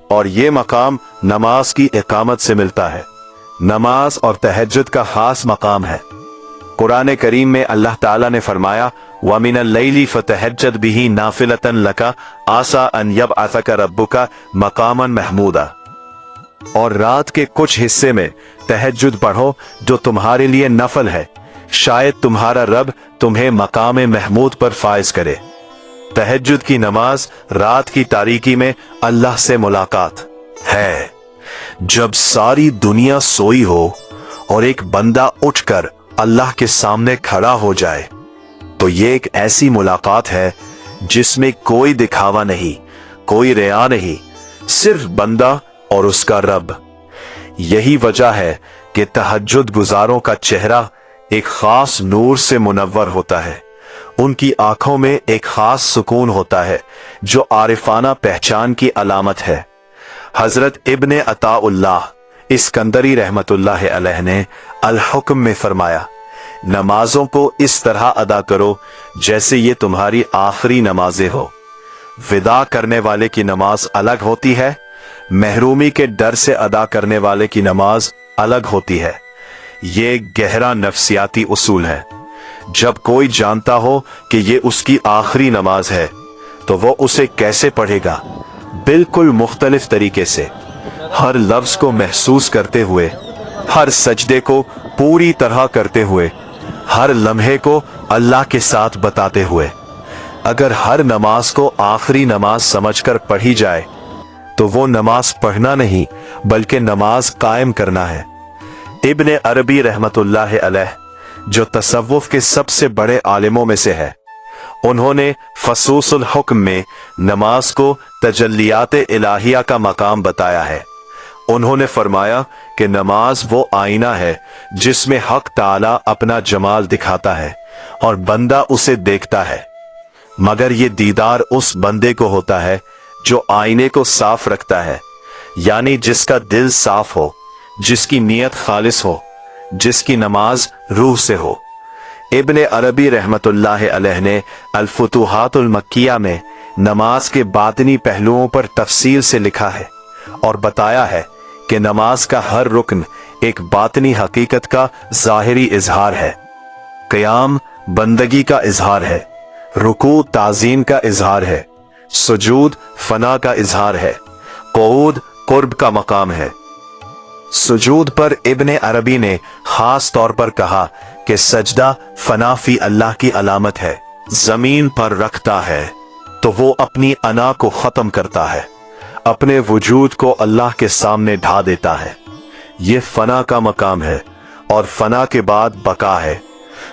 और ये मकाम नमाज की इकामत से मिलता है। नमाज और तहज्जुद का खास मकाम है। कुरान करीम में अल्लाह ताला ने फरमाया, व मिनल लैली फतहज्जद बिही नाफिलतन लका आसा अन यबअसका रब्बुका मकामन महमूदा। और रात के कुछ हिस्से में तहज्जुद पढ़ो जो तुम्हारे लिए नफल है, शायद तुम्हारा रब तुम्हें मकाम महमूद पर फाइज करे। तहज्जुद की नमाज रात की तारीकी में अल्लाह से मुलाकात है। जब सारी दुनिया सोई हो और एक बंदा उठकर अल्लाह के सामने खड़ा हो जाए तो ये एक ऐसी मुलाकात है जिसमें कोई दिखावा नहीं, कोई रिया नहीं, सिर्फ बंदा और उसका रब। यही वजह है कि तहज्जुद गुजारों का चेहरा एक खास नूर से मुनव्वर होता है। उनकी आंखों में एक खास सुकून होता है जो आरिफाना पहचान की अलामत है। हजरत इब्ने अताउल्लाह इस्कंदरी रहमतुल्लाह अलैह ने अल हुक्म में फरमाया, नमाजों को इस तरह अदा करो जैसे ये तुम्हारी आखिरी नमाजें हो। विदा करने वाले की नमाज अलग होती है, महरूमी के डर से अदा करने वाले की नमाज अलग होती है। ये गहरा नफ्सियाती उसूल है। जब कोई जानता हो कि ये उसकी आखिरी नमाज है तो वो उसे कैसे पढ़ेगा? बिल्कुल मुख्तलिफ तरीके से, हर लफ्ज को महसूस करते हुए, हर सजदे को पूरी तरह करते हुए, हर लम्हे को अल्लाह के साथ बताते हुए। अगर हर नमाज को आखिरी नमाज समझकर पढ़ी जाए तो वो नमाज पढ़ना नहीं बल्कि नमाज कायम करना है। इब्ने अरबी रहमतुल्लाह अलैह जो तसव्वुफ के सबसे बड़े आलिमों में से है, उन्होंने फसूसुल हुक्म में नमाज को तजल्लियात इलाहिया का मकाम बताया है। उन्होंने फरमाया कि नमाज वो आईना है जिसमें हक ताला अपना जमाल दिखाता है और बंदा उसे देखता है, मगर ये दीदार उस बंदे को होता है जो आईने को साफ रखता है, यानी जिसका दिल साफ हो, जिसकी नीयत खालिस हो, जिसकी नमाज रूह से हो। इब्ने अरबी रहमतुल्लाह अलैह ने अल फुतूहातुल मक्किया में नमाज के बातिनी पहलुओं पर तफसील से लिखा है और बताया है कि नमाज का हर रुकन एक बातिनी हकीकत का ज़ाहिरी इजहार है। क़याम बंदगी का इजहार है, रुकू ताज़ीम का इजहार है, सुजूद फना का इजहार है, क़ुऊद कुर्ब का मकाम है। सुजूद पर इब्ने अरबी ने खास तौर पर कहा कि सजदा फनाफी अल्लाह की अलामत है। जमीन पर रखता है तो वो अपनी अना को खत्म करता है, अपने वजूद को अल्लाह के सामने ढा देता है। ये फना का मकाम है और फना के बाद बका है।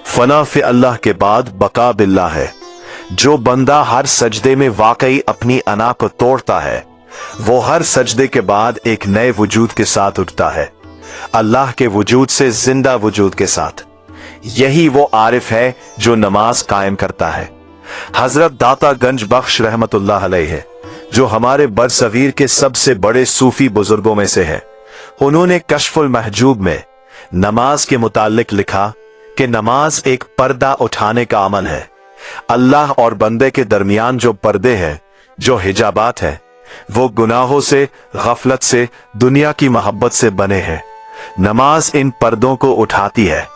फना फी अल्लाह के बाद बका बिल्लाह है। जो बंदा हर सजदे में वाकई अपनी अना को तोड़ता है, वो हर सजदे के बाद एक नए वजूद के साथ उठता है, अल्लाह के वजूद से जिंदा वजूद के साथ। यही वो आरिफ है जो नमाज कायम करता है। हजरत दाता गंज बख्श रहमतुल्लाह अलैह है, जो हमारे बरसगीर के सबसे बड़े सूफी बुजुर्गों में से है, उन्होंने कश्फुल महजूब में नमाज के मुतालिक लिखा कि नमाज एक पर्दा उठाने का अमल है। अल्लाह और बंदे के दरमियान जो पर्दे हैं, जो हिजाबात हैं, वो गुनाहों से, गफलत से, दुनिया की मोहब्बत से बने हैं। नमाज इन पर्दों को उठाती है,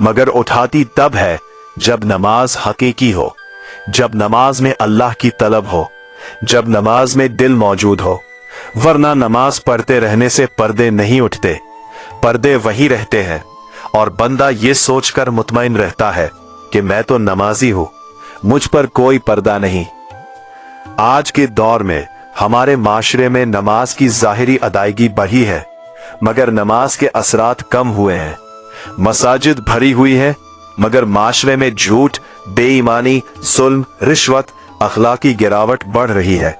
मगर उठाती तब है जब नमाज हकीकी हो, जब नमाज में अल्लाह की तलब हो, जब नमाज में दिल मौजूद हो। वरना नमाज पढ़ते रहने से पर्दे नहीं उठते, पर्दे वही रहते हैं और बंदा ये सोचकर मुतमईन रहता है कि मैं तो नमाजी हूं, मुझ पर कोई पर्दा नहीं। आज के दौर में हमारे माशरे में नमाज की जाहिरी अदायगी बढ़ी है, मगर नमाज के असरात कम हुए हैं। मसाजिद भरी हुई है, मगर माशरे में झूठ, बेईमानी, जुल्म, रिश्वत, अखलाकी गिरावट बढ़ रही है।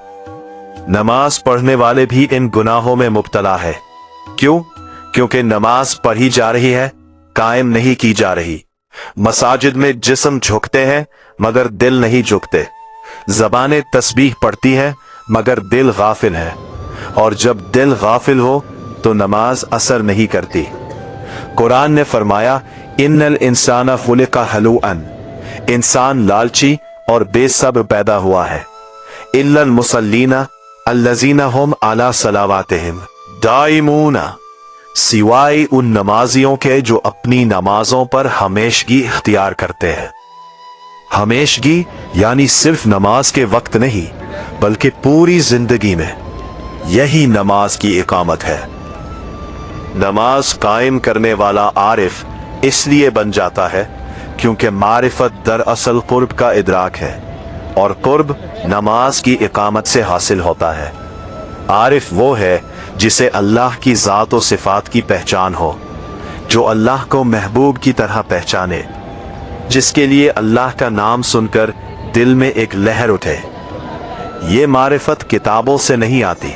नमाज पढ़ने वाले भी इन गुनाहों में मुब्तला है। क्यों? क्योंकि नमाज पढ़ी जा रही है, कायम नहीं की जा रही। मसाजिद में जिस्म झुकते हैं मगर दिल नहीं झुकते। ज़बानें तस्बीह पढ़ती हैं मगर दिल गाफिल है, और जब दिल गाफिल हो तो नमाज असर नहीं करती। कुरान ने फरमाया, इन्नल इंसाना खुलिका हलूअन, इंसान लालची और बेसब्र पैदा हुआ है। इल्लल मुसल्लीना अल्लज़ीना हुम अला सलावातिहिम दाइमूना, सिवाय उन नमाजियों के जो अपनी नमाजों पर हमेशगी इख्तियार करते हैं। हमेशगी यानी सिर्फ नमाज के वक्त नहीं बल्कि पूरी जिंदगी में। यही नमाज की इकामत है। नमाज कायम करने वाला आरिफ इसलिए बन जाता है क्योंकि मारिफत दरअसल कुर्ब का इदराक है, और कुर्ब नमाज की इकामत से हासिल होता है। आरिफ वो है जिसे अल्लाह की ज़ात व सिफात की पहचान हो, जो अल्लाह को महबूब की तरह पहचाने, जिसके लिए अल्लाह का नाम सुनकर दिल में एक लहर उठे। ये मारिफत किताबों से नहीं आती,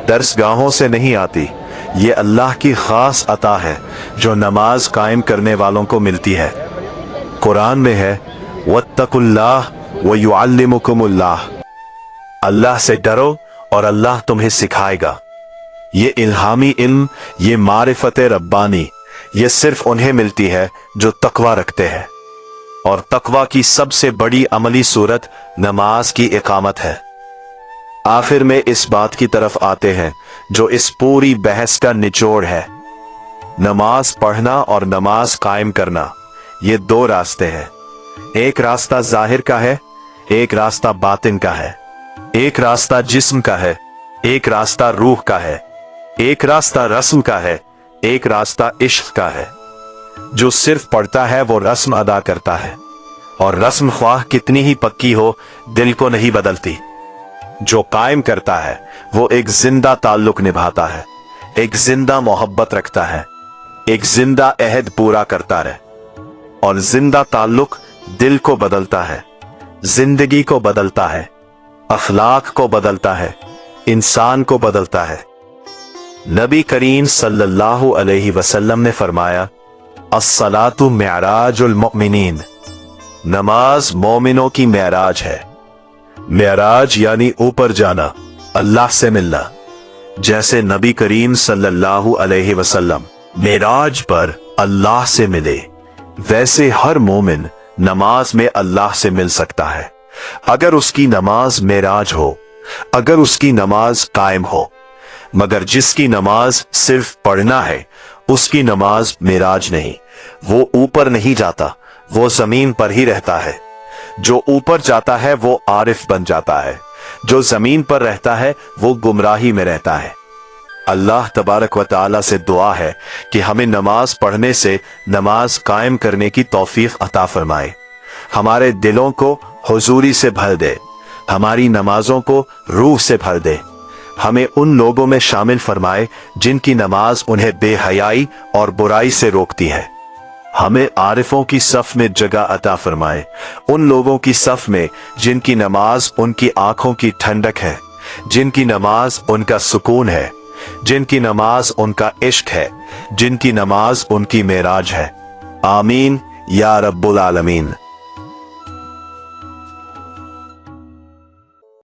दर्सगाहों से नहीं आती, ये अल्लाह की खास अता है जो नमाज कायम करने वालों को मिलती है। कुरान में है वत्तकुल्लाह व युअल्लिमुकुमुल्लाह, अल्लाह से डरो और अल्लाह तुम्हें सिखाएगा। ये इल्हामी इल्म, ये मारिफत रब्बानी, ये सिर्फ उन्हें मिलती है जो तकवा रखते हैं। और तकवा की सबसे बड़ी अमली सूरत नमाज की इकामत है। आखिर में इस बात की तरफ आते हैं जो इस पूरी बहस का निचोड़ है। नमाज पढ़ना और नमाज कायम करना, ये दो रास्ते हैं। एक रास्ता जाहिर का है, एक रास्ता बातिन का है। एक रास्ता जिस्म का है, एक रास्ता रूह का है। एक रास्ता रस्म का है, एक रास्ता इश्क का है। जो सिर्फ पढ़ता है वो रस्म अदा करता है, और रस्म ख्वाह कितनी ही पक्की हो दिल को नहीं बदलती। जो कायम करता है वो एक जिंदा ताल्लुक निभाता है, एक जिंदा मोहब्बत रखता है, एक जिंदा अहद पूरा करता है। और जिंदा ताल्लुक दिल को बदलता है, जिंदगी को बदलता है, अखलाक को बदलता है, इंसान को बदलता है। नबी करीम सल्लल्लाहु अलैहि वसल्लम ने फरमाया, अस्सलातु मिअराजुल मुमिनीन, नमाज मोमिनों की मेराज है। मेराज यानी ऊपर जाना, अल्लाह से मिलना। जैसे नबी करीम सल्लल्लाहु अलैहि वसल्लम मेराज पर अल्लाह से मिले, वैसे हर मोमिन नमाज में अल्लाह से मिल सकता है, अगर उसकी नमाज मेराज हो, अगर उसकी नमाज कायम हो। मगर जिसकी नमाज सिर्फ पढ़ना है, उसकी नमाज मेराज नहीं। वो ऊपर नहीं जाता, वो जमीन पर ही रहता है। जो ऊपर जाता है वो आरिफ बन जाता है, जो जमीन पर रहता है वो गुमराही में रहता है। अल्लाह तबारक व तआला से दुआ है कि हमें नमाज पढ़ने से नमाज कायम करने की तौफीक अता फरमाए, हमारे दिलों को हुजूरी से भर दे, हमारी नमाजों को रूह से भर दे। हमें उन लोगों में शामिल फरमाए जिनकी नमाज उन्हें बेहयाई और बुराई से रोकती है। हमें आरिफों की सफ में जगह अता फरमाए, उन लोगों की सफ में जिनकी नमाज उनकी आंखों की ठंडक है, जिनकी नमाज उनका सुकून है, जिनकी नमाज उनका इश्क है, जिनकी नमाज उनकी मेराज है। आमीन या रब्बुल आलमीन।